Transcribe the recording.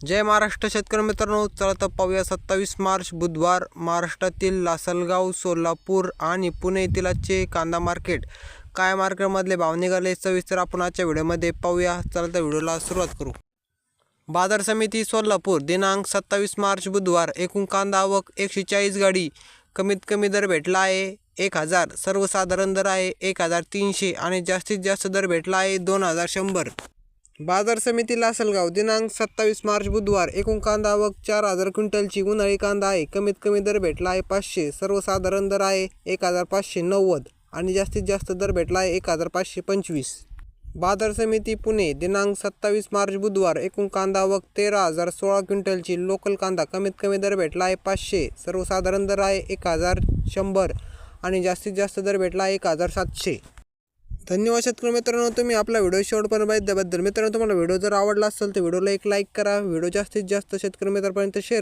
जय महाराष्ट्र शेतकरी मित्रांनो, चला तर पाहूया 27 मार्च बुधवार महाराष्ट्रातील लासलगाव, सोलापूर आणि पुणे येथील आजचे कांदा मार्केट काय मार्केटमधले भाव निघाले सविस्तर आपण आजच्या व्हिडिओमध्ये पाहूया। चला तर व्हिडिओला सुरुवात करू। बाजार समिती सोलापूर दिनांक 27 मार्च बुधवार एकूण कांदा आवक 140 गाडी, कमीत कमी दर भेटला आहे 1000, सर्वसाधारण दर आहे 1300 आणि जास्तीत जास्त दर भेटला आहे 2100। बाजार समिती लासलगाव दिनांक 27 मार्च बुधवार एकूण कांदा आवक 4000 क्विंटलची उन्हाळी कांदा आहे, कमीत कमी दर भेटला आहे 500, सर्वसाधारण दर आहे 1590 आणि जास्तीत जास्त दर भेटला आहे 1525। बाजार समिती पुणे दिनांक 27 मार्च बुधवार एकूण कांदा आवक 13016 क्विंटलची लोकल कांदा, कमीत कमी दर भेटला आहे 500, सर्वसाधारण दर आहे 1100 आणि जास्तीत जास्त दर भेटला आहे 1700। धन्यवाद शेतकरी मित्रांनो, तुम्ही आपला व्हिडिओ शेवटपर्यंत बघितल्याबद्दल। मित्रांनो, तुम्हाला व्हिडिओ जर आवडला असेल तर व्हिडिओला एक लाईक करा, व्हिडिओ जास्तीत जास्त शेतकरी मित्रांपर्यंत शेअर